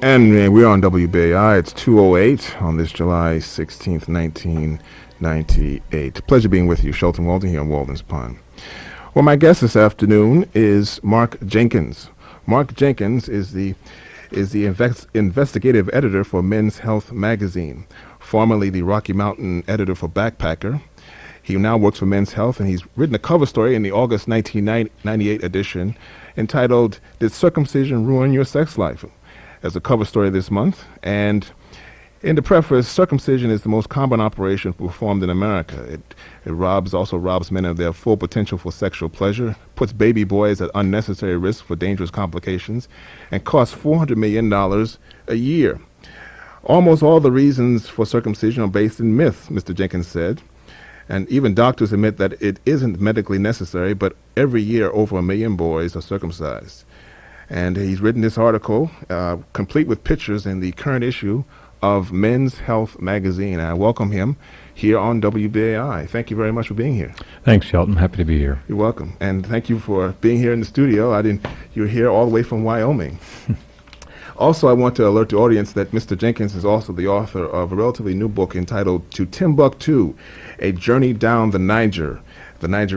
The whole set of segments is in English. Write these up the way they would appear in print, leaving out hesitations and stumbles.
And we're on WBAI. It's 2:08 on this July 16th, 1998. Pleasure being with you, Shelton Walden, here on Walden's Pond. Well, my guest this afternoon is Mark Jenkins. Mark Jenkins is the investigative editor for Men's Health magazine, formerly the Rocky Mountain editor for Backpacker. He now works for Men's Health, and he's written a cover story in the August 1998 edition entitled, "Did Circumcision Ruin Your Sex Life?" as a cover story this month. And in the preface, circumcision is the most common operation performed in America. It also robs men of their full potential for sexual pleasure, puts baby boys at unnecessary risk for dangerous complications, and costs $400 million a year. Almost all the reasons for circumcision are based in myth, Mr. Jenkins said. And even doctors admit that it isn't medically necessary, but every year over 1 million boys are circumcised. And he's written this article, complete with pictures, in the current issue of Men's Health magazine. I welcome him here on WBAI. Thank you very much for being here. Thanks, Shelton. Happy to be here. You're welcome. And thank you for being here in the studio. You're here all the way from Wyoming. Also, I want to alert the audience that Mr. Jenkins is also the author of a relatively new book entitled To Timbuktu, A Journey Down the Niger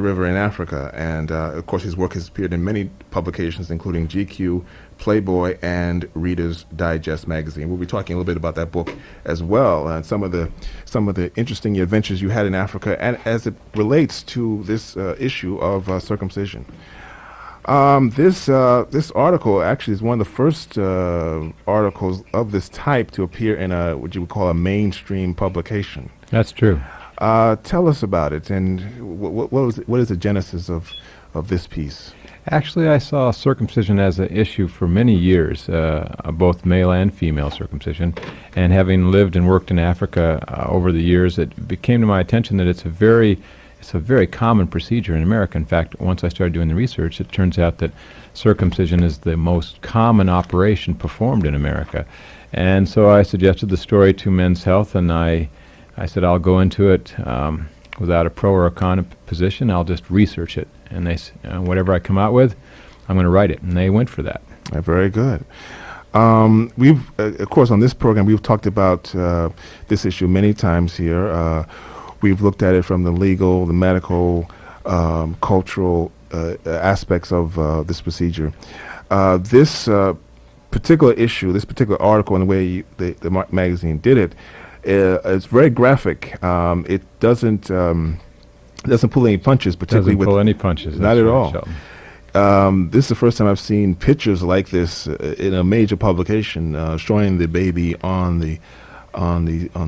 River in Africa. And, of course, his work has appeared in many publications, including GQ, Playboy, and Reader's Digest magazine. We'll be talking a little bit about that book as well, and some of the interesting adventures you had in Africa, and as it relates to this issue of circumcision. This article actually is one of the first articles of this type to appear in what you would call a mainstream publication. That's true. Tell us about it, and what is the genesis of this piece? Actually, I saw circumcision as an issue for many years, both male and female circumcision. And having lived and worked in Africa over the years, it came to my attention that it's a very common procedure in America. In fact, once I started doing the research, it turns out that circumcision is the most common operation performed in America. And so I suggested the story to Men's Health, and I said, I'll go into it without a pro or a con position. I'll just research it. And they whatever I come out with, I'm going to write it. And they went for that. Very good. We've, of course, on this program, we've talked about this issue many times here. We've looked at it from the legal, the medical, cultural aspects of this procedure. This particular issue, this particular article, and the way the magazine did it, it's very graphic. It doesn't pull any punches, particularly doesn't pull any punches. Not at all. Shelton. This is the first time I've seen pictures like this in a major publication showing the baby on the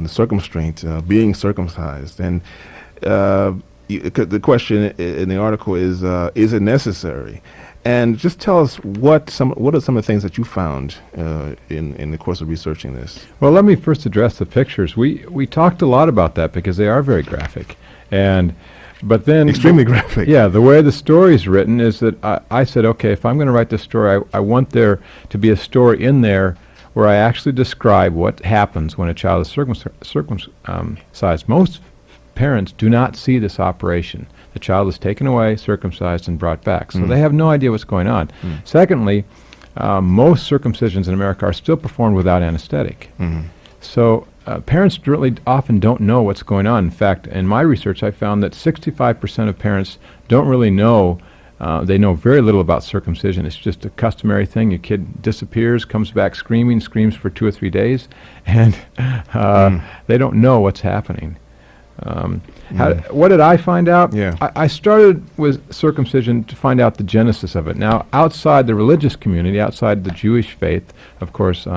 circumstraint being circumcised. And the question in the article is it necessary? And just tell us what are some of the things that you found in the course of researching this? Well, let me first address the pictures. We talked a lot about that because they are very graphic, but then extremely graphic. Yeah, the way the story is written is that I said, okay, if I'm going to write this story, I want there to be a story in there where I actually describe what happens when a child is circumcised. Most parents do not see this operation. The child is taken away, circumcised, and brought back. So they have no idea what's going on. Secondly, most circumcisions in America are still performed without anesthetic. So parents really often don't know what's going on. In fact, in my research, I found that 65% of parents don't really know. They know very little about circumcision. It's just a customary thing. Your kid disappears, comes back screaming, screams for 2 or 3 days, and they don't know what's happening. What did I find out? Yeah. I started with circumcision to find out the genesis of it. Now, outside the religious community, outside the Jewish faith, of course,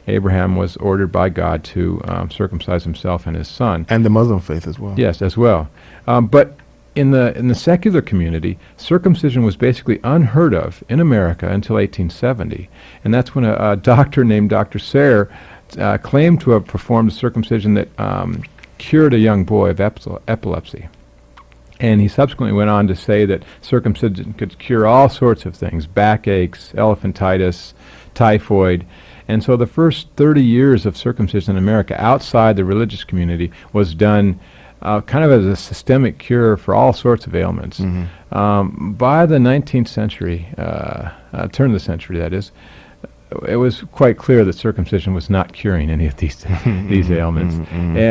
Abraham was ordered by God to circumcise himself and his son. And the Muslim faith as well. Yes, as well. But in the secular community, circumcision was basically unheard of in America until 1870. And that's when a doctor named Dr. Sayre claimed to have performed a circumcision that cured a young boy of epilepsy. And he subsequently went on to say that circumcision could cure all sorts of things: backaches, elephantitis, typhoid. And so the first 30 years of circumcision in America outside the religious community was done kind of as a systemic cure for all sorts of ailments. By the 19th century, turn of the century that is, it was quite clear that circumcision was not curing any of these these ailments.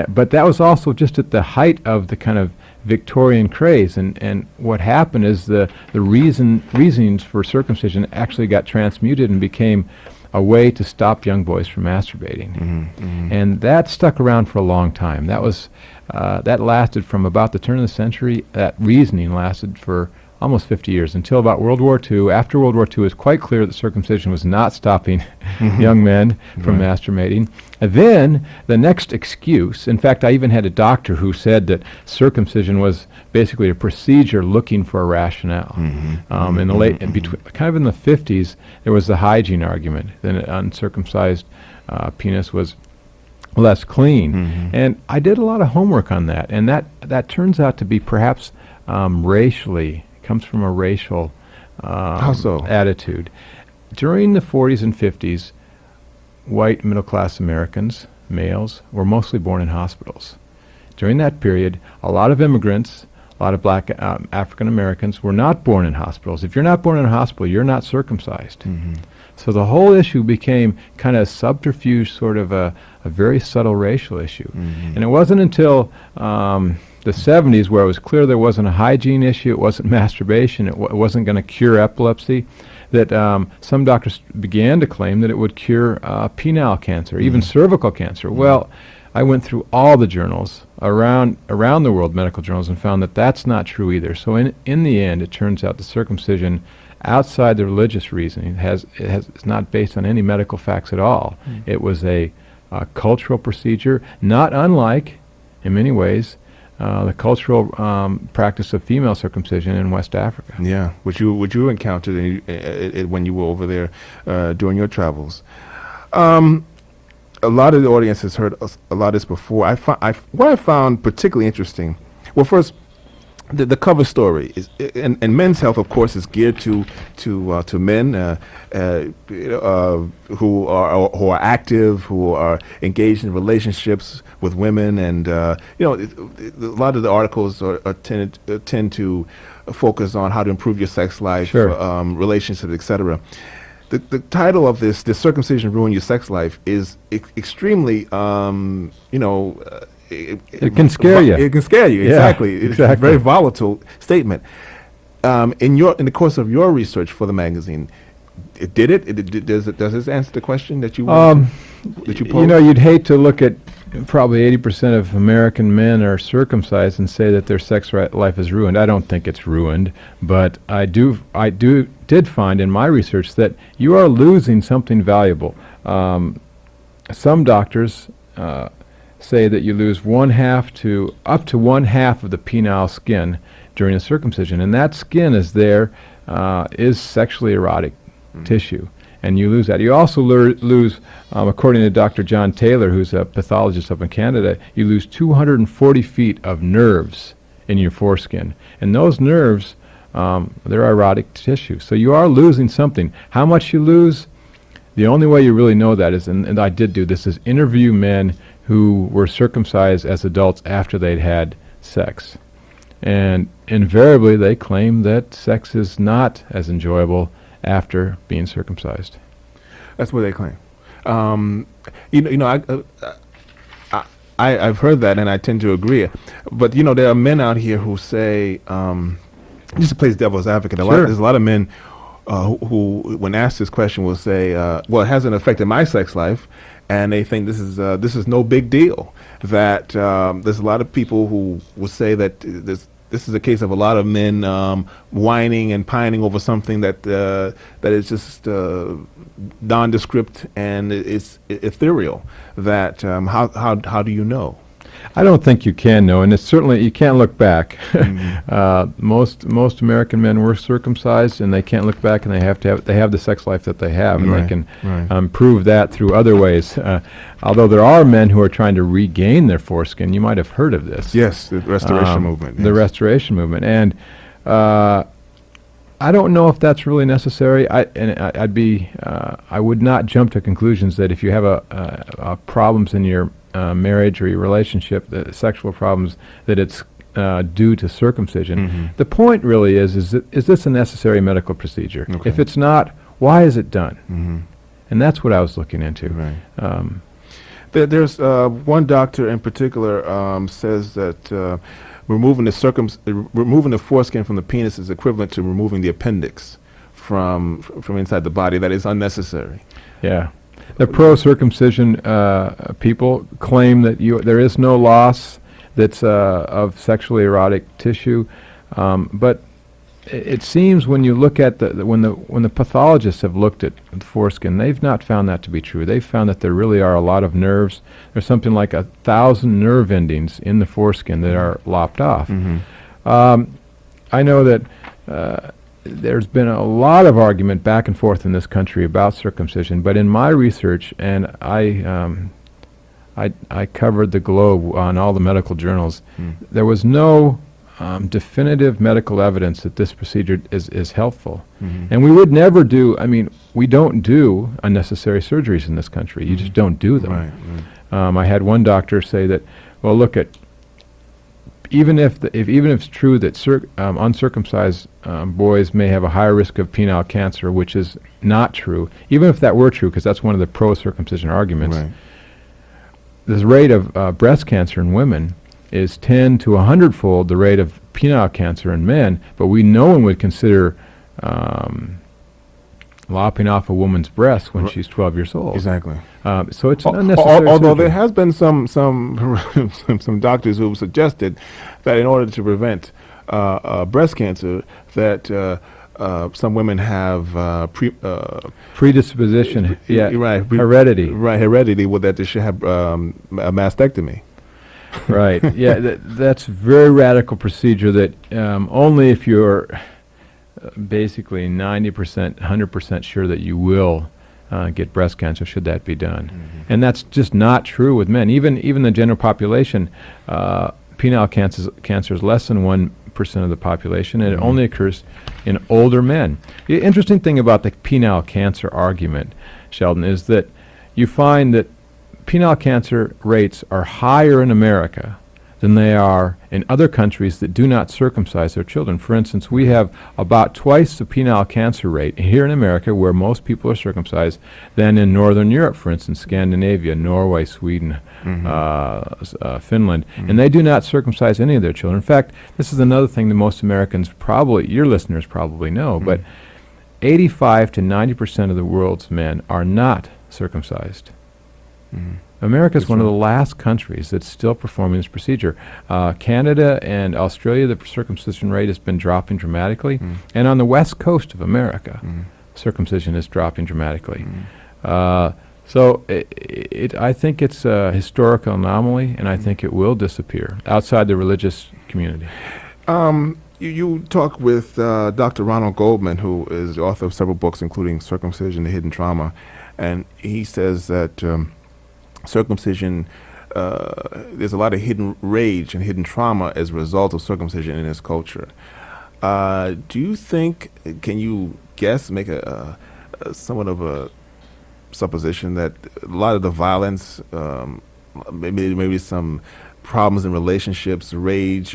But that was also just at the height of the kind of Victorian craze, and what happened is the reasonings for circumcision actually got transmuted and became a way to stop young boys from masturbating. And that stuck around for a long time. That was that lasted from about the turn of the century. That reasoning lasted for almost 50 years, until about World War II. After World War II, it was quite clear that circumcision was not stopping young men from masturbating. And then the next excuse, in fact, I even had a doctor who said that circumcision was basically a procedure looking for a rationale. In the late, kind of in the 50s, there was the hygiene argument that an uncircumcised penis was less clean. And I did a lot of homework on that, and that turns out to be perhaps racially, comes from a racial How so? attitude. During the 40s and 50s, white middle-class Americans, males, were mostly born in hospitals. During that period, a lot of immigrants, a lot of black African Americans were not born in hospitals. If you're not born in a hospital, you're not circumcised. So the whole issue became kind of subterfuge, sort of a very subtle racial issue. And it wasn't until the 70s where it was clear there wasn't a hygiene issue, it wasn't masturbation, it wasn't going to cure epilepsy, that some doctors began to claim that it would cure penile cancer, even cervical cancer. Well, I went through all the journals around the world, medical journals, and found that that's not true either. So in the end, it turns out the circumcision, outside the religious reasoning, it's not based on any medical facts at all. It was a cultural procedure, not unlike, in many ways, the cultural practice of female circumcision in West Africa. Yeah, which you encountered when you were over there during your travels. A lot of the audience has heard a lot of this before. What I found particularly interesting, well, first, the cover story is, and Men's Health, of course, is geared to men who are active, who are engaged in relationships with women, and a lot of the articles tend to focus on how to improve your sex life, relationships, etc. The title of this circumcision ruin your sex life is extremely it can scare you. It can scare you. Yeah, exactly. It's exactly. a very volatile statement. In the course of your research for the magazine, does this answer the question that you posed? You'd hate to look at probably 80% of American men are circumcised and say that their sex life is ruined. I don't think it's ruined, but I did find in my research that you are losing something valuable. Some doctors say that you lose up to one half of the penile skin during a circumcision, and that skin is sexually erotic tissue, and you lose that. You also lose, according to Dr. John Taylor, who's a pathologist up in Canada, you lose 240 feet of nerves in your foreskin, and those nerves, they're erotic tissue. So you are losing something. How much you lose? The only way you really know that is, and I did do this, is interview men who were circumcised as adults after they'd had sex. And invariably they claim that sex is not as enjoyable after being circumcised. That's what they claim. I've heard that, and I tend to agree. But there are men out here who say, just to play devil's advocate, there's a lot of men who, when asked this question, will say, "Well, it hasn't affected my sex life," and they think this is no big deal. That there's a lot of people who will say that this is a case of a lot of men whining and pining over something that is just nondescript and it's ethereal. That how do you know? I don't think you can know, and it's certainly you can't look back. Most American men were circumcised, and they can't look back, and they have the sex life that they have, and they can prove that through other ways. Although there are men who are trying to regain their foreskin. You might have heard of this. Yes, the restoration movement. The restoration movement, and I don't know if that's really necessary. I would not jump to conclusions that if you have problems in your marriage or your relationship, the sexual problems, that it's due to circumcision. The point really is this a necessary medical procedure? Okay. If it's not, why is it done? And that's what I was looking into. Right. There's one doctor in particular says that removing the foreskin from the penis is equivalent to removing the appendix from inside the body. That is unnecessary. Yeah. The pro-circumcision people claim that there is no loss that's of sexually erotic tissue, but it seems when you look at when the pathologists have looked at the foreskin, they've not found that to be true. They've found that there really are a lot of nerves. There's something like 1,000 nerve endings in the foreskin that are lopped off. Mm-hmm. I know that there's been a lot of argument back and forth in this country about circumcision, but in my research, and I covered the globe on all the medical journals, there was no definitive medical evidence that this procedure is helpful. Mm-hmm. And we would never we don't do unnecessary surgeries in this country. You just don't do them. Right. I had one doctor say that, well, look at, even if it's true that uncircumcised boys may have a higher risk of penile cancer, which is not true, even if that were true, because that's one of the pro-circumcision arguments, Right. the rate of breast cancer in women is 10 to 100-fold the rate of penile cancer in men, but no one would consider lopping off a woman's breast when she's 12 years old. Exactly. So it's an unnecessary although surgery. there has been some some doctors who have suggested that in order to prevent breast cancer, that some women have predisposition, right, heredity. Right, heredity, with that they should have a mastectomy. Right. Yeah, that's a very radical procedure that only if you're basically 90%, 100% sure that you will get breast cancer should that be done. Mm-hmm. And that's just not true with men. Even the general population, penile cancer is less than 1% of the population, and it only occurs in older men. The interesting thing about the penile cancer argument, Sheldon, is that you find that penile cancer rates are higher in America than they are in other countries that do not circumcise their children. For instance, we have about twice the penile cancer rate here in America, where most people are circumcised, than in Northern Europe, for instance, Scandinavia, Norway, Sweden, Finland, and they do not circumcise any of their children. In fact, this is another thing that most Americans your listeners probably know, but 85 to 90% of the world's men are not circumcised. America is one of the last countries that's still performing this procedure. Canada and Australia, the circumcision rate has been dropping dramatically. And on the west coast of America, circumcision is dropping dramatically. So I think it's a historical anomaly, and I think it will disappear outside the religious community. You talk with Dr. Ronald Goldman, who is the author of several books, including Circumcision, The Hidden Trauma, and he says that circumcision, there's a lot of hidden rage and hidden trauma as a result of circumcision in this culture. Do you think, can you guess, make a somewhat of a supposition that a lot of the violence, maybe some problems in relationships, rage,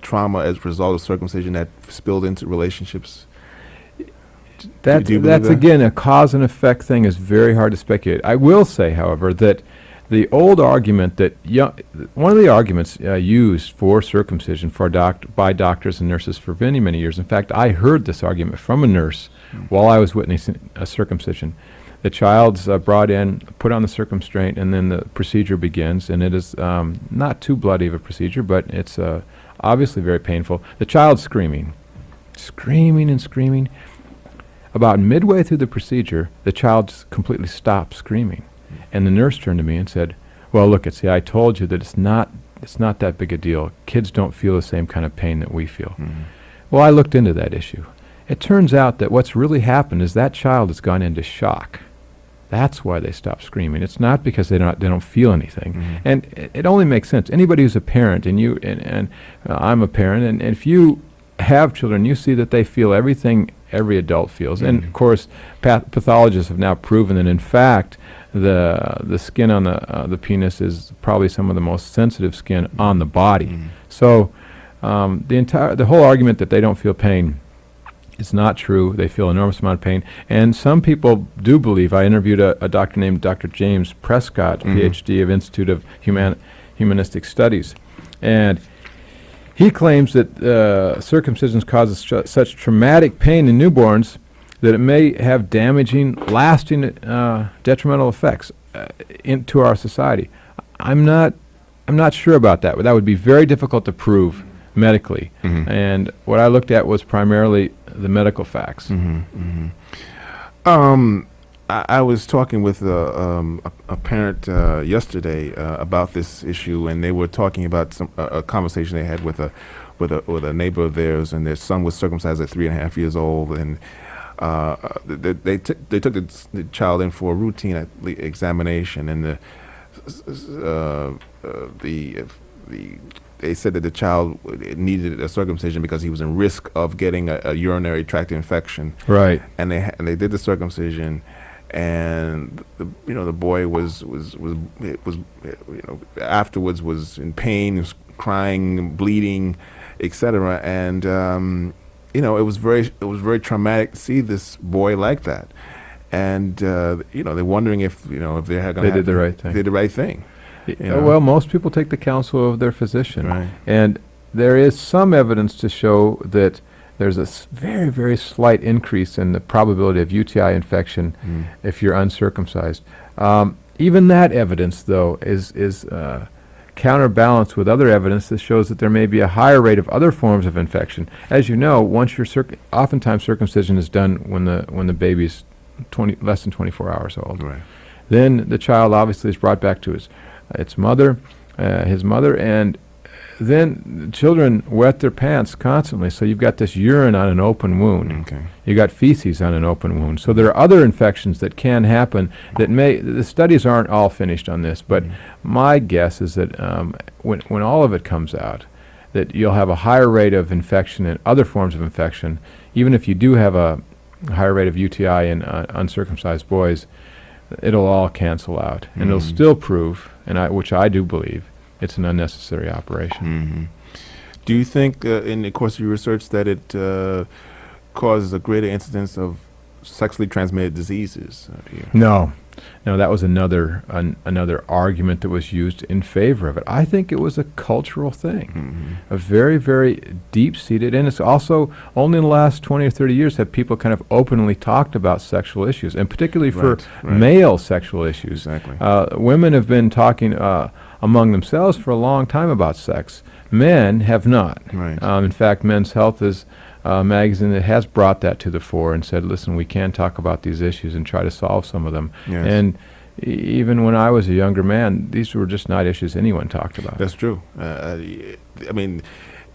trauma as a result of circumcision that spilled into relationships? That's again, a cause and effect thing is very hard to speculate. I will say, however, that the old argument that one of the arguments used for circumcision by doctors and nurses for many, many years. In fact, I heard this argument from a nurse while I was witnessing a circumcision. The child's brought in, put on the circumstraint, and then the procedure begins. And it is not too bloody of a procedure, but it's obviously very painful. The child's screaming and screaming. About midway through the procedure, the child completely stopped screaming. And the nurse turned to me and said, well, look, I told you that it's not that big a deal. Kids don't feel the same kind of pain that we feel. Well, I looked into that issue. It turns out that what's really happened is that child has gone into shock. That's why they stop screaming. It's not because they don't feel anything. And it only makes sense. Anybody who's a parent, and I'm a parent, and if you have children, you see that they feel everything every adult feels. And of course, pathologists have now proven that in fact the skin on the penis is probably some of the most sensitive skin on the body. So the whole argument that they don't feel pain It's not true. They feel enormous amount of pain. And some people do believe. I interviewed a doctor named Dr. James Prescott, PhD of Institute of Humanistic Studies. And he claims that circumcision causes such traumatic pain in newborns that it may have damaging, lasting, detrimental effects into our society. I'm not sure about that, but that would be very difficult to prove medically. And what I looked at was primarily the medical facts. I was talking with a parent yesterday about this issue, and they were talking about a conversation they had with a neighbor of theirs, and their son was circumcised at 3.5 years old, and they took the child in for a routine examination, and they said that the child needed a circumcision because he was in risk of getting a urinary tract infection. Right. And they did the circumcision, and the boy was afterwards was in pain, was crying, bleeding, etc. And it was very traumatic to see this boy like that. And they're wondering if they're going to did the right thing. Did the right thing. Well, most people take the counsel of their physician. Right. And there is some evidence to show that there's a very, very slight increase in the probability of UTI infection if you're uncircumcised. Even that evidence, though, is counterbalanced with other evidence that shows that there may be a higher rate of other forms of infection. As you know, once you're oftentimes circumcision is done when the baby's less than 24 hours old. Right. Then the child obviously is brought back to his mother, and then children wet their pants constantly. So you've got this urine on an open wound. Okay. You got feces on an open wound. So there are other infections that can happen that the studies aren't all finished on this, but my guess is that when all of it comes out, that you'll have a higher rate of infection and other forms of infection, even if you do have a higher rate of UTI in uncircumcised boys. It'll all cancel out, and it'll still prove, which I do believe, it's an unnecessary operation. Do you think, in the course of your research, that it causes a greater incidence of sexually transmitted diseases? No, that was another argument that was used in favor of it. I think it was a cultural thing, a very, very deep-seated, and it's also only in the last 20 or 30 years have people kind of openly talked about sexual issues, and particularly for male sexual issues. Exactly. Women have been talking among themselves for a long time about sex. Men have not. Right. In fact, Men's Health is a magazine that has brought that to the fore and said, listen, we can talk about these issues and try to solve some of them. Yes. And even when I was a younger man, these were just not issues anyone talked about. That's true. I mean,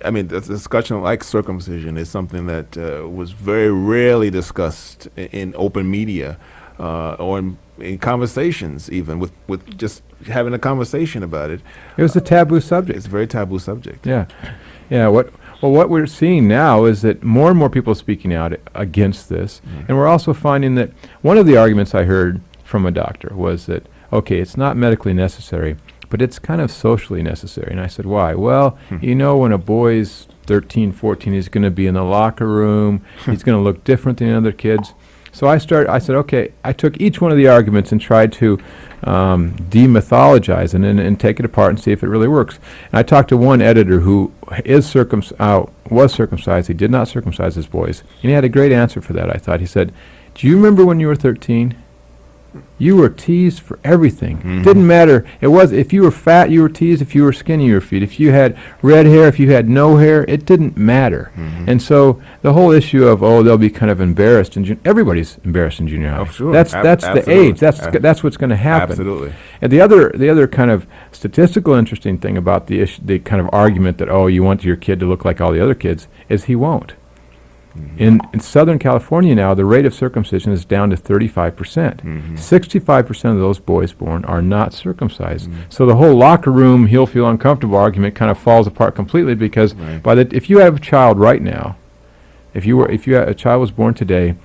the discussion like circumcision is something that was very rarely discussed in open media or in conversations, even with just having a conversation about it. It was a taboo subject. It's a very taboo subject. Yeah. What we're seeing now is that more and more people are speaking out against this, and we're also finding that one of the arguments I heard from a doctor was that, okay, it's not medically necessary, but it's kind of socially necessary. And I said, why? Well, when a boy's 13, 14, he's going to be in the locker room, he's going to look different than other kids. So I said, okay, I took each one of the arguments and tried to demythologize and take it apart and see if it really works. And I talked to one editor who was circumcised. He did not circumcise his boys. And he had a great answer for that, I thought. He said, do you remember when you were 13? You were teased for everything. Didn't matter. It was if you were fat, you were teased. If you were skinny, you were teased. If you had red hair, if you had no hair, it didn't matter. And so the whole issue of they'll be kind of embarrassed everybody's embarrassed in junior high. Oh, sure. That's the age. That's what's going to happen. Absolutely. And the other kind of statistical interesting thing about the issue, the kind of argument that you want your kid to look like all the other kids, is he won't. In Southern California now, the rate of circumcision is down to 35%. 65% of those boys born are not circumcised. So the whole locker room, he'll feel uncomfortable argument kind of falls apart completely because if you have a child right now, if a child was born today,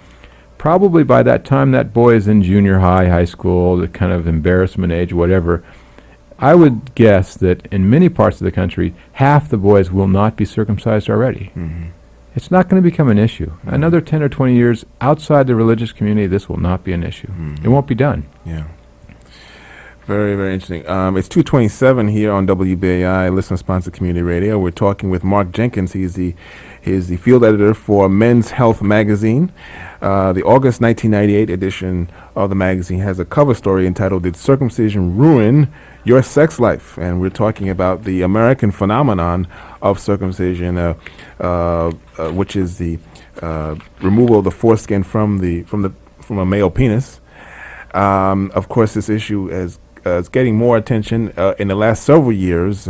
probably by that time that boy is in junior high school, the kind of embarrassment age, whatever, I would guess that in many parts of the country, half the boys will not be circumcised already. it's not going to become an issue. Another 10 or 20 years outside the religious community, this will not be an issue. It won't be done. Yeah. Very, very interesting. It's 2:27 here on WBAI, listener-sponsored community radio. We're talking with Mark Jenkins. He's the field editor for Men's Health magazine. The August 1998 edition of the magazine has a cover story entitled "Did Circumcision Ruin Your Sex Life?" And we're talking about the American phenomenon of circumcision, which is the removal of the foreskin from a male penis. Of course, this issue is getting more attention in the last several years.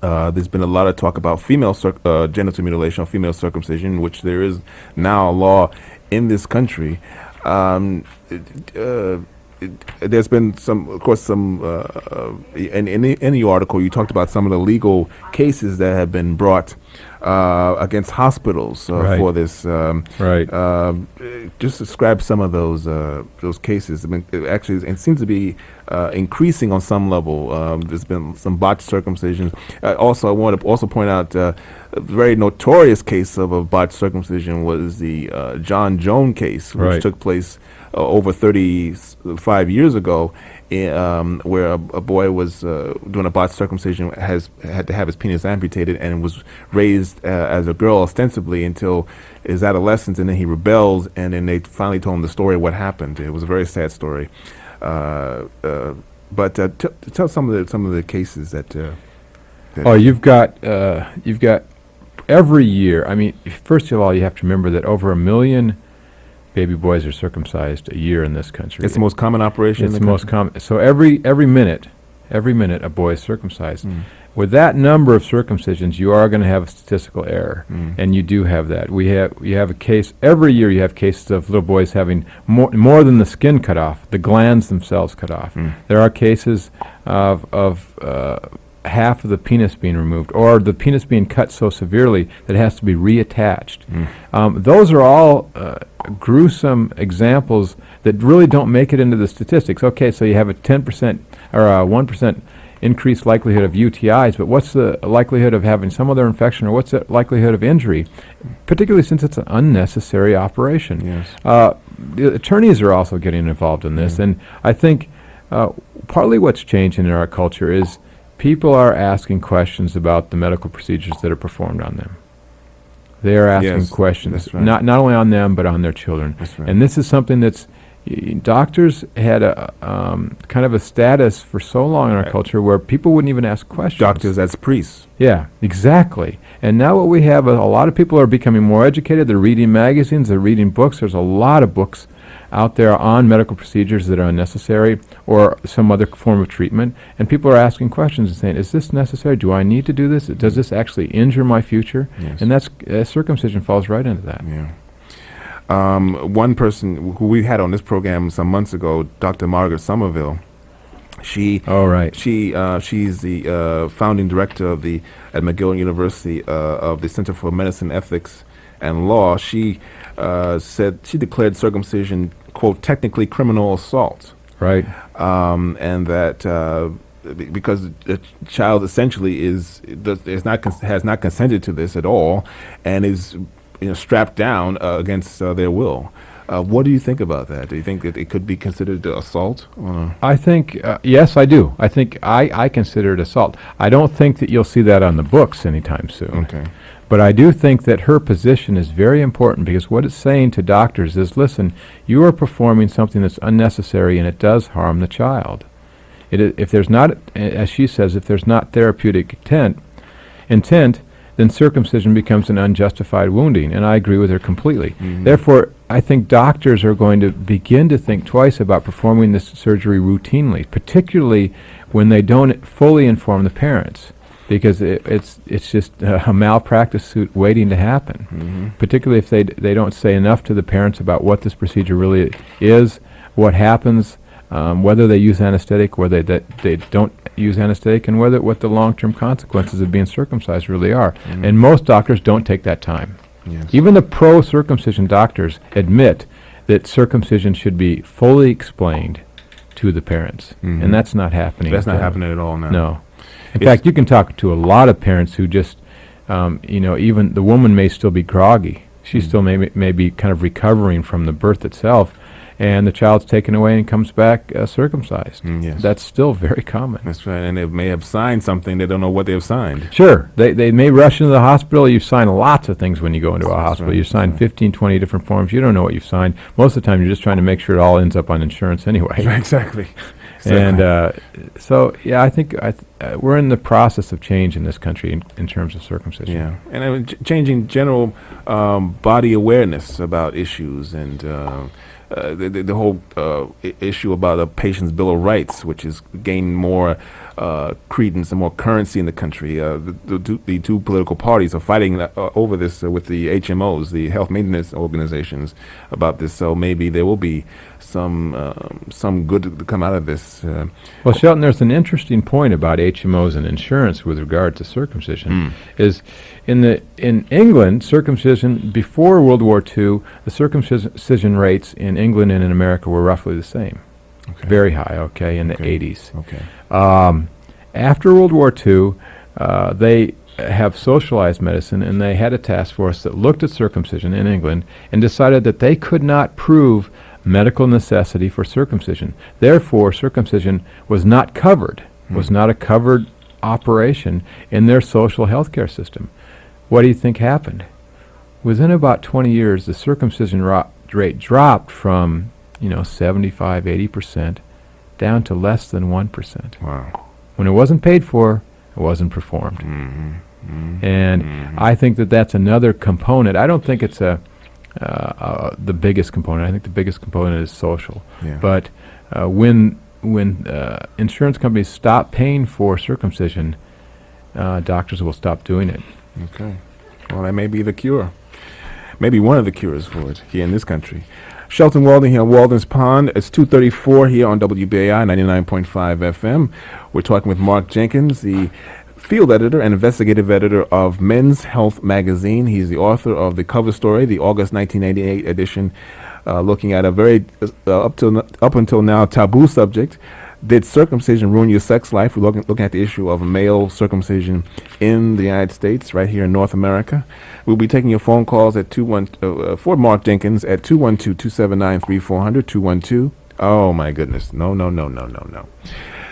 There's been a lot of talk about female genital mutilation or female circumcision, which there is now a law in this country. There's been in the article you talked about some of the legal cases that have been brought against hospitals for this. Just describe some of those cases. I mean, it seems to be increasing on some level. There's been some botched circumcisions. Also, I want to point out a very notorious case of a botched circumcision was the John Jones case, which took place over 35 years ago, where a boy was doing a botched circumcision, had to have his penis amputated, and was raised as a girl ostensibly until his adolescence, and then he rebels, and then they finally told him the story of what happened. It was a very sad story. But tell some of the cases that. You've got every year. I mean, first of all, you have to remember that over 1 million baby boys are circumcised a year in this country. It's the most common operation. It's the most common. So every minute a boy is circumcised. With that number of circumcisions, you are going to have a statistical error, and you do have that. You have a case every year. You have cases of little boys having more than the skin cut off, the glands themselves cut off. There are cases of half of the penis being removed, or the penis being cut so severely that it has to be reattached. Those are all gruesome examples that really don't make it into the statistics. Okay, so you have a 10% or a 1% increased likelihood of UTIs, but what's the likelihood of having some other infection, or what's the likelihood of injury, particularly since it's an unnecessary operation? Yes. The attorneys are also getting involved in this, and I think partly what's changing in our culture is people are asking questions about the medical procedures that are performed on them. They are asking questions, not only on them, but on their children. And this is something that's, doctors had a kind of a status for so long in our culture where people wouldn't even ask questions. Doctors as priests. Yeah, exactly. And now what we have, a lot of people are becoming more educated. They're reading magazines, they're reading books. There's a lot of books out there on medical procedures that are unnecessary or some other form of treatment, and people are asking questions and saying, is this necessary? Do I need to do this? Does this actually injure my future? Yes. And that's circumcision falls right into that. Yeah. One person who we had on this program some months ago, Dr. Margaret Somerville, she's the founding director at McGill University of the Center for Medicine, Ethics, and Law. She said she declared circumcision, quote, technically criminal assault. Right. And that because the child essentially has not consented to this at all, and is strapped down against their will. What do you think about that? Do you think that it could be considered assault? I think, yes, I do. I think I consider it assault. I don't think that you'll see that on the books anytime soon. Okay. But I do think that her position is very important, because what it's saying to doctors is, listen, you are performing something that's unnecessary and it does harm the child. If there's not, as she says, if there's not therapeutic intent, then circumcision becomes an unjustified wounding, and I agree with her completely. Therefore, I think doctors are going to begin to think twice about performing this surgery routinely, particularly when they don't fully inform the parents, because it's just a malpractice suit waiting to happen, particularly if they don't say enough to the parents about what this procedure really is, what happens, whether they use anesthetic, whether they don't use anesthetic, and what the long-term consequences of being circumcised really are. And most doctors don't take that time. Yes. Even the pro-circumcision doctors admit that circumcision should be fully explained to the parents, and that's not happening. That's not happening at all now. No. In fact, you can talk to a lot of parents who just even the woman may still be groggy. She still may be kind of recovering from the birth itself, and the child's taken away and comes back circumcised. Yes. That's still very common. That's right. And they may have signed something. They don't know what they have signed. Sure. They may rush into the hospital. You sign lots of things when you go into a hospital. right, You sign that's 15, 20 different forms. You don't know what you've signed. Most of the time, you're just trying to make sure it all ends up on insurance anyway. Right, exactly. And I think we're in the process of change in this country in terms of circumcision. Yeah, and changing general body awareness about issues and the whole issue about a patient's bill of rights, which is gaining more credence and more currency in the country. The two political parties are fighting over this with the HMOs, the health maintenance organizations, about this. So maybe there will be some good to come out of this. Well, Shelton, there's an interesting point about HMOs and insurance with regard to circumcision. Is in England, circumcision before World War II, the circumcision rates in England and in America were roughly the same, very high. In the 80s. After World War II, they have socialized medicine, and they had a task force that looked at circumcision in England and decided that they could not prove medical necessity for circumcision. Therefore, circumcision was not covered, was not a covered operation in their social health care system. What do you think happened? Within about 20 years, the circumcision rate dropped from 75, 80% down to less than 1%. Wow. When it wasn't paid for, it wasn't performed. And I think that that's another component. I don't think it's the biggest component. I think the biggest component is social. Yeah. But when insurance companies stop paying for circumcision, doctors will stop doing it. Okay. Well, that may be the cure. Maybe one of the cures for it here in this country. Shelton Walden here on Walden's Pond. It's 2:34 here on WBAI 99.5 FM. We're talking with Mark Jenkins, the field editor and investigative editor of Men's Health magazine. He's the author of the cover story, the August 1998 edition, looking at a very up until now taboo subject. Did circumcision ruin your sex life? We're looking at the issue of male circumcision in the United States, right here in North America. We'll be taking your phone calls at for Mark Jenkins at 212-279-3400, 212. Oh, my goodness. No.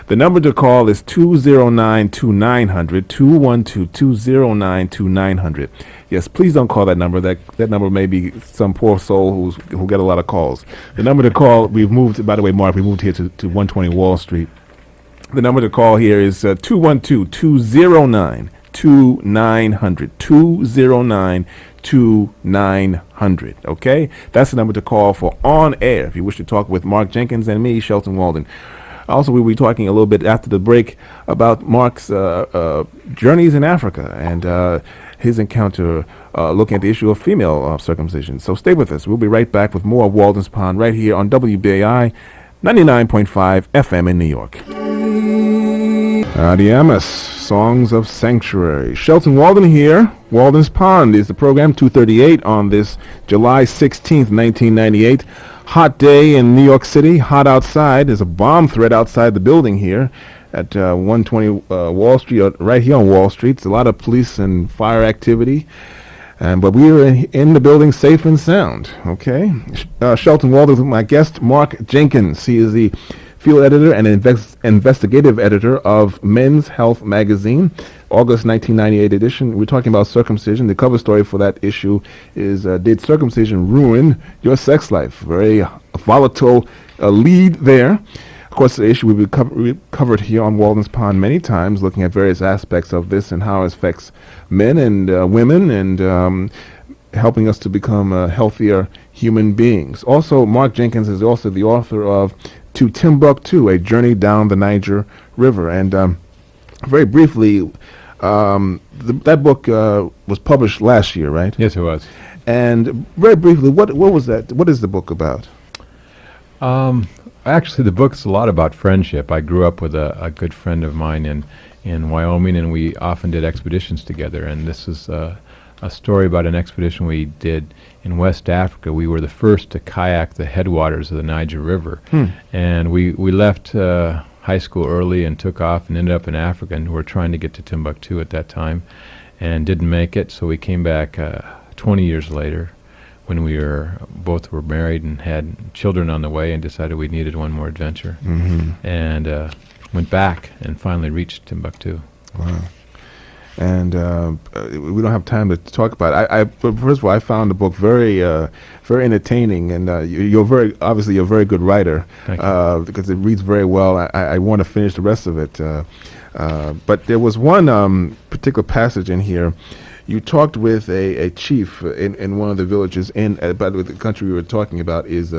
The number to call is 209-2900, 212-209-2900. Yes, please don't call that number. That number may be some poor soul who get a lot of calls. The number to call, we've moved, by the way, Mark, we moved here to 120 Wall Street. The number to call here is 212-209-2900, 209-2900, okay? That's the number to call for on air if you wish to talk with Mark Jenkins and me, Shelton Walden. Also, we'll be talking a little bit after the break about Mark's journeys in Africa and his encounter looking at the issue of female circumcision. So stay with us. We'll be right back with more of Walden's Pond right here on WBAI 99.5 FM in New York. Adiamas, Songs of Sanctuary. Shelton Walden here. Walden's Pond is the program, 2:38 on this July 16th, 1998. Hot day in New York City, hot outside. There's a bomb threat outside the building here at 120 Wall Street, right here on Wall Street. It's a lot of police and fire activity, but we are in the building safe and sound, okay? Shelton Walden with my guest, Mark Jenkins. He is the field editor and investigative editor of Men's Health magazine, August 1998 edition. We're talking about circumcision. The cover story for that issue is Did Circumcision Ruin Your Sex Life? Very volatile lead there. Of course, the issue we've covered here on Walden's Pond many times, looking at various aspects of this and how it affects men and women and helping us to become healthier human beings. Also, Mark Jenkins is also the author of To Timbuktu, A Journey Down the Niger River. And very briefly, that book was published last year, right? Yes, it was. And very briefly, what was that? What is the book about? Actually, the book's a lot about friendship. I grew up with a good friend of mine in Wyoming, and we often did expeditions together. And this is a story about an expedition we did in West Africa. We were the first to kayak the headwaters of the Niger River. And we left high school early and took off and ended up in Africa, and we were trying to get to Timbuktu at that time. and didn't make it. So we came back 20 years later, when we both were married and had children on the way, and decided we needed one more adventure, and went back and finally reached Timbuktu. Wow. And we don't have time to talk about it. But first of all, I found the book very, very entertaining, and you're obviously a very good writer. Thank you. Because it reads very well. I want to finish the rest of it, but there was one particular passage in here. You talked with a chief in one of the villages by the way, the country we were talking about is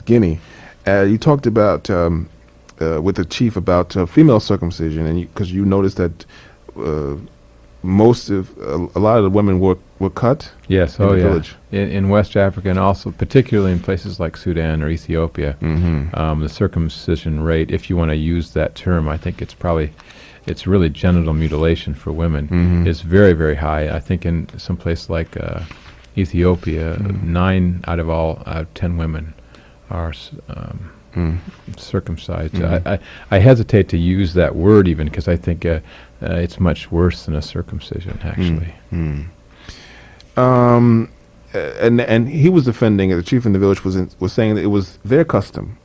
Guinea. You talked about with the chief about female circumcision, and because you noticed that. A lot of the women were cut. Yes, in the village. In West Africa, and also particularly in places like Sudan or Ethiopia, the circumcision rate, if you want to use that term, I think it's really genital mutilation for women, is very, very high. I think in some place like Ethiopia, 9 out of 10 women are circumcised. I hesitate to use that word even, because I think it's much worse than a circumcision, actually. And he was defending it. The chief in the village was saying that it was their custom,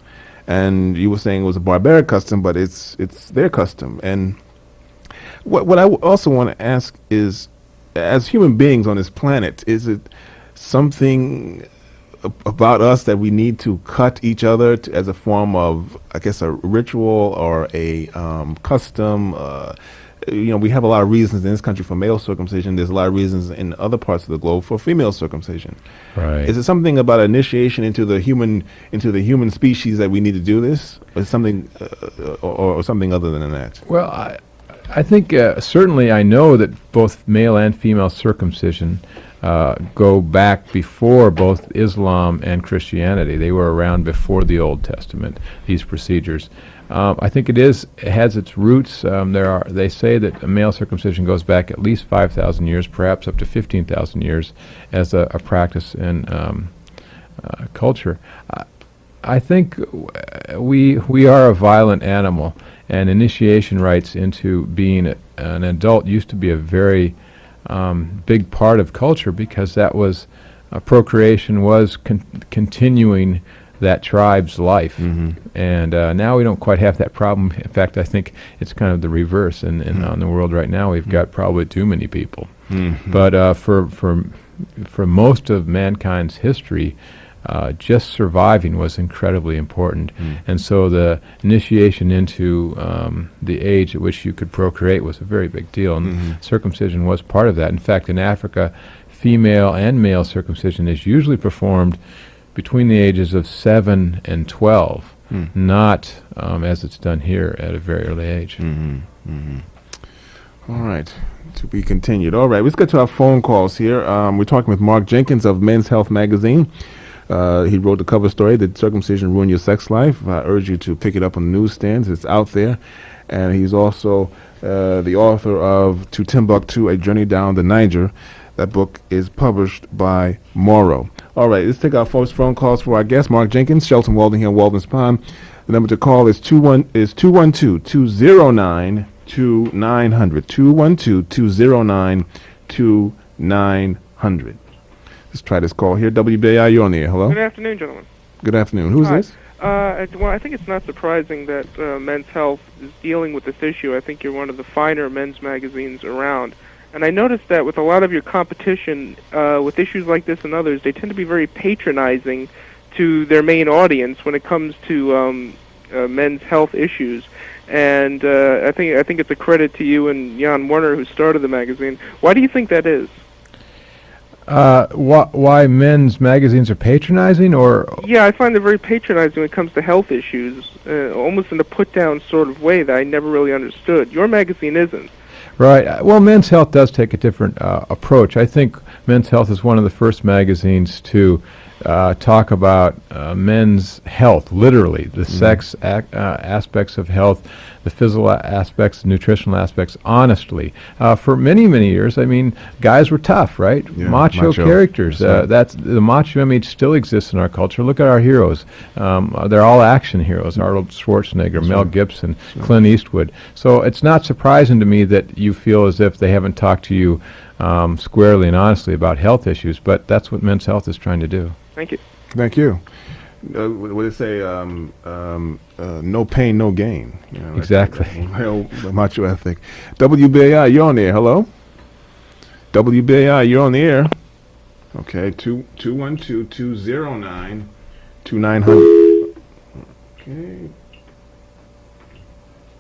and you were saying it was a barbaric custom, but it's their custom. And what I also want to ask is, as human beings on this planet, is it something about us that we need to cut each other as a form of, I guess, a ritual or a custom? We have a lot of reasons in this country for male circumcision. There's a lot of reasons in other parts of the globe for female circumcision. Right. Is it something about initiation into the human species that we need to do this, or something, or something other than that? Well, I think certainly I know that both male and female circumcision go back before both Islam and Christianity. They were around before the Old Testament, these procedures. I think it has its roots. They say that male circumcision goes back at least 5,000 years, perhaps up to 15,000 years, as a practice in culture. I think we are a violent animal, and initiation rites into being an adult used to be a very big part of culture, because that was procreation was continuing that tribe's life, and now we don't quite have that problem. In fact, I think it's kind of the reverse. And on the world right now, we've got probably too many people. But for most of mankind's history, just surviving was incredibly important, and so the initiation into the age at which you could procreate was a very big deal, and circumcision was part of that. In fact, in Africa, female and male circumcision is usually performed between the ages of 7 and 12, not as it's done here at a very early age. All right, to be continued. All right, let's get to our phone calls here. We're talking with Mark Jenkins of Men's Health magazine. He wrote the cover story, "Did Circumcision Ruin Your Sex Life?" I urge you to pick it up on the newsstands. It's out there. And he's also the author of "To Timbuktu, A Journey Down the Niger." That book is published by Morrow. All right, let's take our first phone calls for our guest, Mark Jenkins, Shelton Walden here in Walden's Pond. The number to call is 212-209-2900. 212-209-2900. Let's try this call here. WBAI, you're on the air. Hello? Good afternoon, gentlemen. Good afternoon. Who's this? Well, I think it's not surprising that Men's Health is dealing with this issue. I think you're one of the finer men's magazines around. And I noticed that with a lot of your competition, with issues like this and others, they tend to be very patronizing to their main audience when it comes to men's health issues. And I think it's a credit to you and Jan Warner, who started the magazine. Why do you think that is? Why men's magazines are patronizing, or? Yeah, I find they're very patronizing when it comes to health issues, almost in a put-down sort of way that I never really understood. Your magazine isn't. Right. Well, Men's Health does take a different approach. I think Men's Health is one of the first magazines to talk about men's health, literally, the sex aspects of health, the physical aspects, the nutritional aspects, honestly. For many, many years, I mean, guys were tough, right? Yeah, macho characters. That's the macho image still exists in our culture. Look at our heroes. They're all action heroes. Arnold Schwarzenegger, Mel Gibson, Clint Eastwood. So it's not surprising to me that you you feel as if they haven't talked to you squarely and honestly about health issues. But that's what Men's Health is trying to do. Thank you. Thank you. What do they say? No pain, no gain. You know, Exactly. Real macho ethic. WBAI, you're on the air. Hello? WBAI, you're on the air. Okay, 212-209-2900. Okay.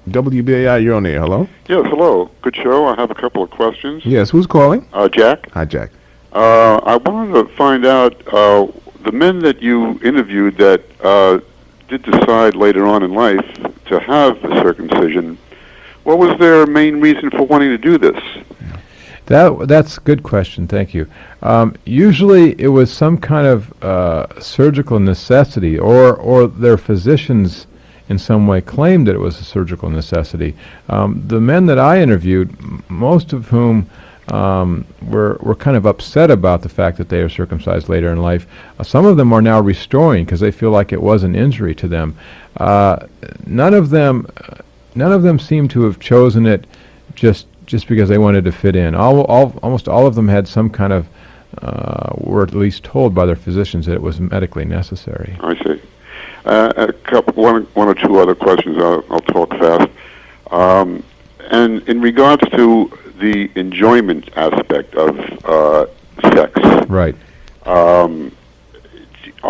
WBAI, you're on the air. Hello? Yes, hello. Good show. I have a couple of questions. Yes, who's calling? Jack. Hi, Jack. I wanted to find out, the men that you interviewed that did decide later on in life to have the circumcision, what was their main reason for wanting to do this? That's a good question. Thank you. Usually it was some kind of surgical necessity, or their physicians in some way claimed that it was a surgical necessity. The men that I interviewed, most of whom were kind of upset about the fact that they are circumcised later in life. Some of them are now restoring because they feel like it was an injury to them. None of them seem to have chosen it just because they wanted to fit in. Almost all of them had some kind of, were at least told by their physicians that it was medically necessary. I see. One or two other questions. I'll talk fast. And in regards to the enjoyment aspect of sex, Right. Are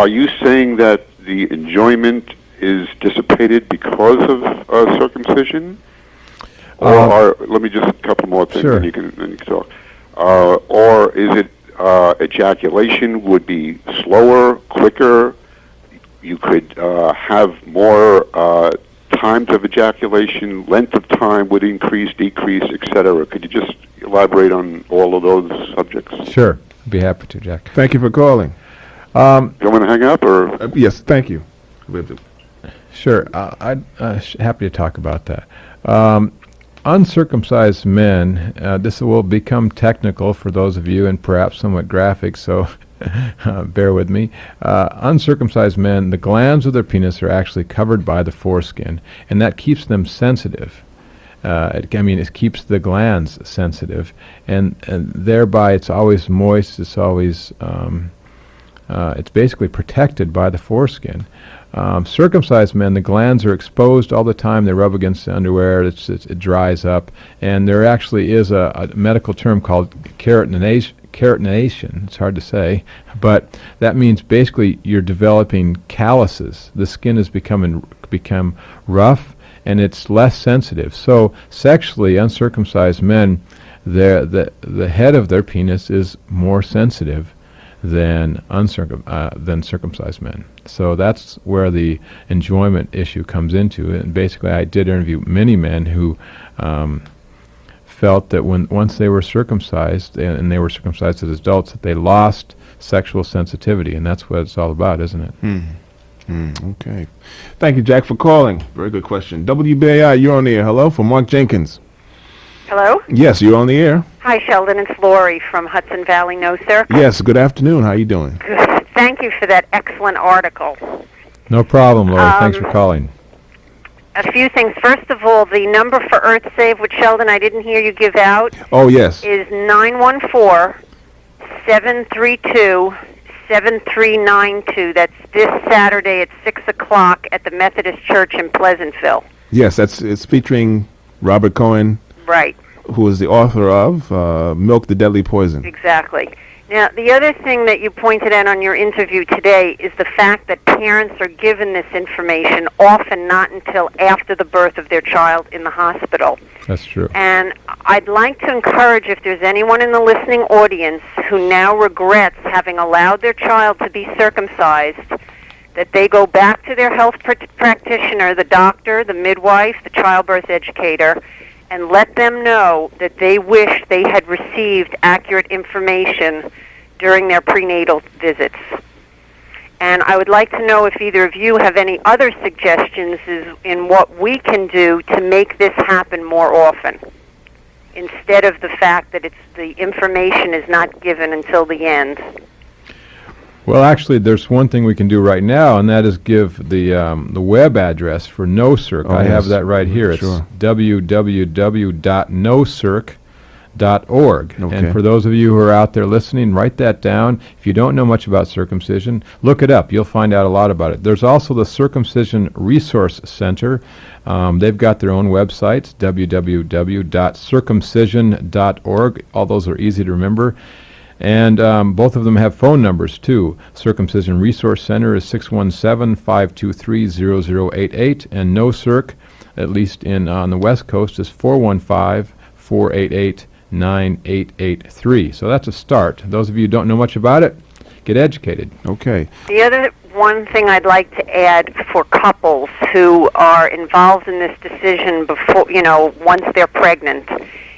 you saying that the enjoyment is dissipated because of circumcision? Or let me just a couple more things, Sure. and you can talk. Or is it ejaculation would be slower, quicker? You could have more times of ejaculation, length of time would increase, decrease, etc. Could you just elaborate on all of those subjects? Sure. I'd be happy to, Jack. Thank you for calling. You want to hang up, or? Yes, thank you. Sure. I'd happy to talk about that. Uncircumcised men, this will become technical for those of you and perhaps somewhat graphic, so bear with me. Uncircumcised men, the glands of their penis are actually covered by the foreskin, and that keeps them sensitive. It keeps the glands sensitive, and thereby it's always moist, it's always, it's basically protected by the foreskin. Circumcised men, the glands are exposed all the time. They rub against the underwear. It dries up, and there actually is a medical term called keratination. It's hard to say, but that means basically you're developing calluses. The skin has become rough, and it's less sensitive. So sexually, uncircumcised men, the head of their penis is more sensitive than circumcised men. So that's where the enjoyment issue comes into. And basically, I did interview many men who felt that once they were circumcised, and they were circumcised as adults, that they lost sexual sensitivity, and that's what it's all about, isn't it? Okay. Thank you, Jack, for calling. Very good question. WBAI, you're on the air. Hello, from Mark Jenkins. Hello? Yes, you're on the air. Hi, Sheldon. It's Lori from Hudson Valley No Circle. Yes, good afternoon. How are you doing? Good. Thank you for that excellent article. No problem, Laura. Thanks for calling. A few things. First of all, the number for EarthSave, which, Sheldon, I didn't hear you give out, Oh, yes. is 914-732-7392. That's this Saturday at 6 o'clock at the Methodist Church in Pleasantville. Yes, it's featuring Robert Cohen, Right. who is the author of Milk the Deadly Poison. Exactly. Now, the other thing that you pointed out on your interview today is the fact that parents are given this information often not until after the birth of their child in the hospital. That's true. And I'd like to encourage, if there's anyone in the listening audience who now regrets having allowed their child to be circumcised, that they go back to their health practitioner, the doctor, the midwife, the childbirth educator, and let them know that they wish they had received accurate information during their prenatal visits. And I would like to know if either of you have any other suggestions in what we can do to make this happen more often, instead of the fact that the information is not given until the end. Well, actually, there's one thing we can do right now, and that is give the web address for NoCirc. Oh, I have yes. that right here. Sure. It's www.nocirc.org. Okay. And for those of you who are out there listening, write that down. If you don't know much about circumcision, look it up. You'll find out a lot about it. There's also the Circumcision Resource Center. They've got their own websites, www.circumcision.org. All those are easy to remember. And both of them have phone numbers, too. Circumcision Resource Center is 617-523-0088, and NoCirc, at least on the West Coast, is 415-488-9883. So that's a start. Those of you who don't know much about it, get educated. Okay. The other one thing I'd like to add for couples who are involved in this decision before, once they're pregnant,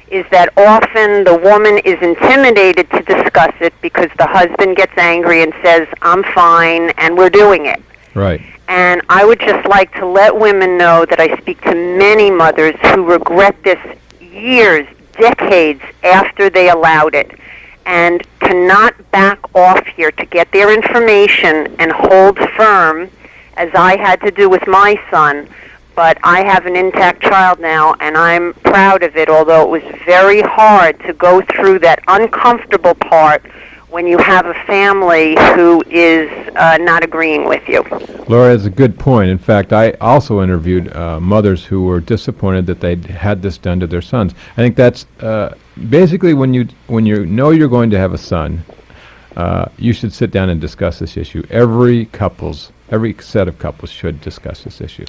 is that often the woman is intimidated to discuss it because the husband gets angry and says, I'm fine, and we're doing it. Right. And I would just like to let women know that I speak to many mothers who regret this years, decades after they allowed it. And to not back off here, to get their information and hold firm, as I had to do with my son. But I have an intact child now, and I'm proud of it, although it was very hard to go through that uncomfortable part when you have a family who is not agreeing with you. Laura, that's a good point. In fact, I also interviewed mothers who were disappointed that they'd had this done to their sons. I think that's basically when you know you're going to have a son, you should sit down and discuss this issue. Every set of couples should discuss this issue.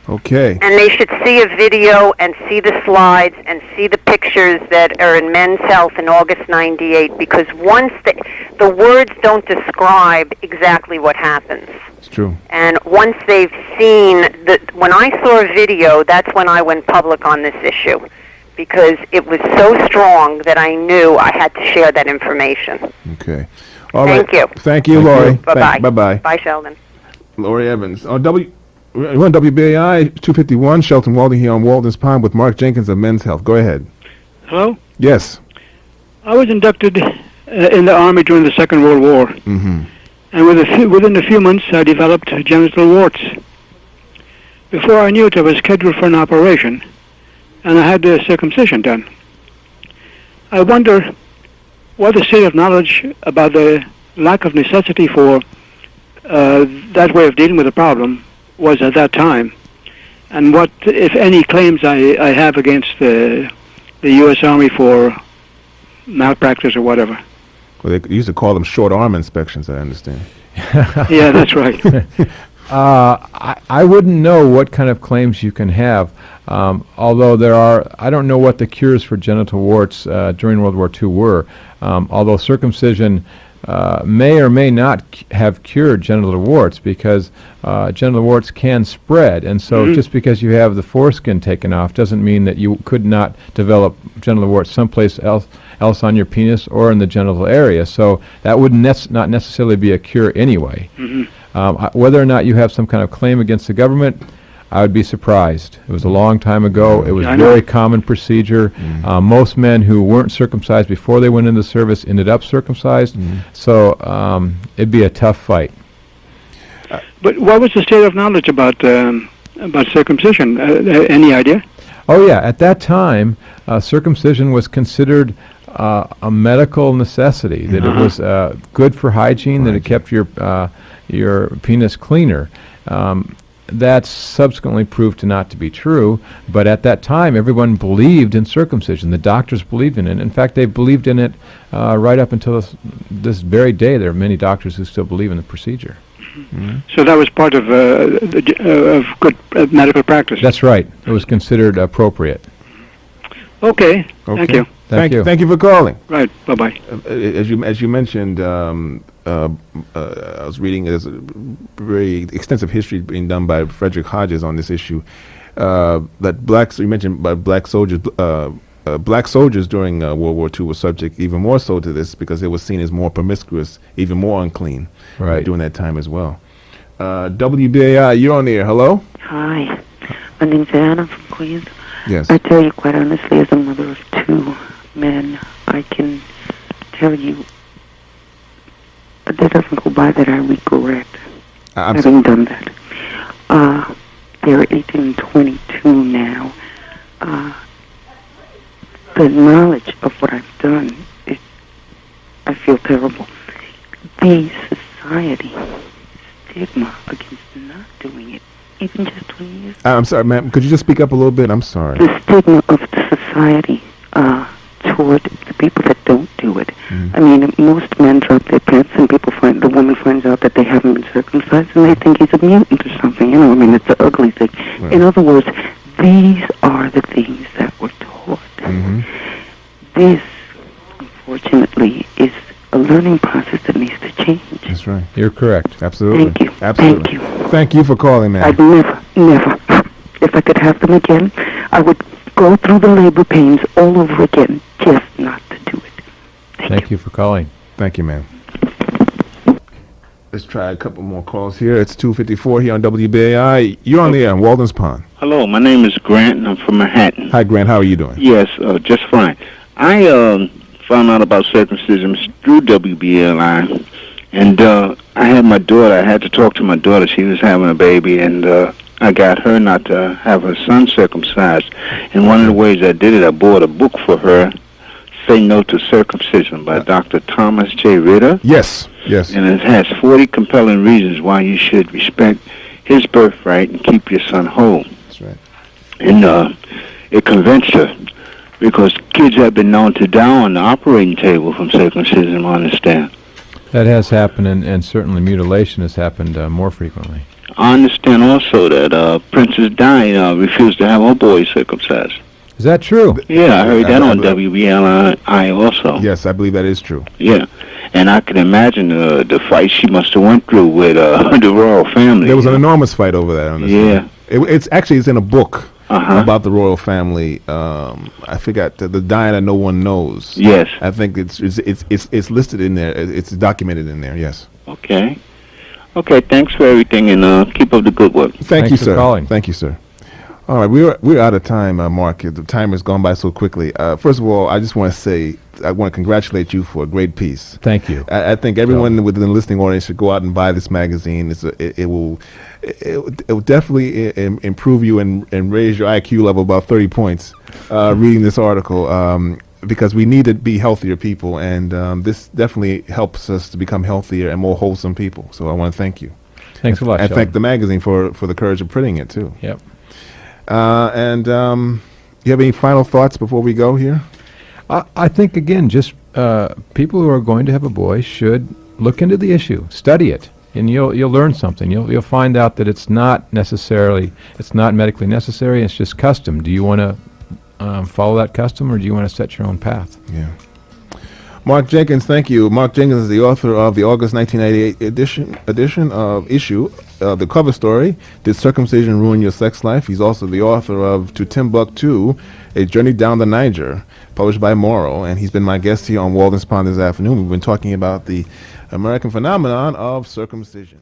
Okay. And they should see a video and see the slides and see the pictures that are in Men's Health in August 98, because once the words don't describe exactly what happens. It's true. And once they've seen, when I saw a video, that's when I went public on this issue, because it was so strong that I knew I had to share that information. Okay. All right. Thank you. Thank you, Lori. Bye-bye. Bye-bye. Bye, Sheldon. Lori Evans. We're on WBAI 251, Shelton Walden here on Walden's Pond with Mark Jenkins of Men's Health. Go ahead. Hello? Yes. I was inducted in the Army during the Second World War. Mm-hmm. And within a few months, I developed genital warts. Before I knew it, I was scheduled for an operation, and I had the circumcision done. I wonder what the state of knowledge about the lack of necessity for that way of dealing with the problem was at that time, and what, if any, claims I have against the U.S. Army for malpractice or whatever. Well, they used to call them short arm inspections, I understand. Yeah, that's right. I wouldn't know what kind of claims you can have, although I don't know what the cures for genital warts during World War II were, although circumcision may or may not have cured genital warts, because genital warts can spread, and so just because you have the foreskin taken off doesn't mean that you could not develop genital warts someplace else on your penis or in the genital area. So that would not necessarily be a cure anyway. Whether or not you have some kind of claim against the government, I would be surprised. It was a long time ago. It was a very common procedure. Most men who weren't circumcised before they went into the service ended up circumcised. So it'd be a tough fight. But what was the state of knowledge about circumcision? Any idea? Oh yeah, at that time, circumcision was considered a medical necessity. That it was good for hygiene. That it kept your penis cleaner. That's subsequently proved to not to be true, but at that time everyone believed in circumcision. The doctors believed in it. In fact, they believed in it right up until this very day. There are many doctors who still believe in the procedure. So that was part of good medical practice. That's right. It was considered appropriate. Okay. Thank you. Thank you. Thank you for calling. Right. Bye-bye. As you mentioned, I was reading there's a very extensive history being done by Frederick Hodges on this issue. That you mentioned by black soldiers during World War II were subject even more so to this, because it was seen as more promiscuous, even more unclean during that time as well. WBAI, you're on the air. Hello? Hi. My name's Anna from Queens. Yes. I tell you quite honestly, as a mother of two men, I can tell you there doesn't go by that I regret I'm having done that. They're 18 and 22 now. The knowledge of what I've done, I feel terrible. The society stigma against not doing it, even just 20 years. I'm sorry, ma'am. Could you just speak up a little bit? I'm sorry. The stigma of the society toward the people that don't do it. I mean, most men drop their pants, and the woman finds out that they haven't been circumcised, and they think he's a mutant or something. You know, I mean, it's an ugly thing. Right. In other words, these are the things that were taught. This, unfortunately, is a learning process that needs to change. That's right. You're correct. Absolutely. Thank you. Absolutely. Thank you. Thank you for calling, ma'am. I'd never, if I could have them again, I would go through the labor pains all over again, just not to do it. Thank you for calling. Thank you, ma'am. Let's try a couple more calls here. It's 2:54 here on WBAI. You're on the air in Walden's Pond. Hello, my name is Grant, and I'm from Manhattan. Hi, Grant. How are you doing? Yes, just fine. I found out about circumcision through WBAI, and I had my daughter. I had to talk to my daughter. She was having a baby, and I got her not to have her son circumcised. And one of the ways I did it, I bought a book for her, Say No to Circumcision, by Dr. Thomas J. Ritter. Yes. Yes. And it has 40 compelling reasons why you should respect his birthright and keep your son whole. That's right. And it convinced her, because kids have been known to die on the operating table from circumcision, I understand. That has happened, and certainly mutilation has happened more frequently. I understand also that Princess Di refused to have her boy circumcised. Is that true? Yeah, I heard that on I- WBAI also. Yes, I believe that is true. Yeah, and I can imagine the fight she must have went through with the royal family. There was an enormous fight over that. On this Yeah. It's actually in a book Uh-huh. about the royal family. I forgot the Diana No One Knows. Yes. I think it's listed in there. It's documented in there. Yes. Okay. Okay, thanks for everything, and keep up the good work. Thank you, Thanks for sir. calling. Thank you, sir. All right, we're out of time, Mark. The time has gone by so quickly. First of all, I just want to say I want to congratulate you for a great piece. Thank you. I think everyone within the listening audience should go out and buy this magazine. It will definitely improve you and raise your IQ level about 30 points reading this article, because we need to be healthier people, and this definitely helps us to become healthier and more wholesome people. So I want to thank you. Thanks a lot, And Shelton. thank the magazine for the courage of printing it too. Yep. You have any final thoughts before we go here? I think, again, just people who are going to have a boy should look into the issue, study it, and you'll learn something. You'll find out that it's not medically necessary. It's just custom. Do you want to follow that custom, or do you want to set your own path? Yeah. Mark Jenkins, thank you. Mark Jenkins is the author of the August 1998 edition of issue, the cover story, Did Circumcision Ruin Your Sex Life? He's also the author of To Timbuktu, A Journey Down the Niger, published by Morrow, and he's been my guest here on Walden's Pond this afternoon. We've been talking about the American phenomenon of circumcision.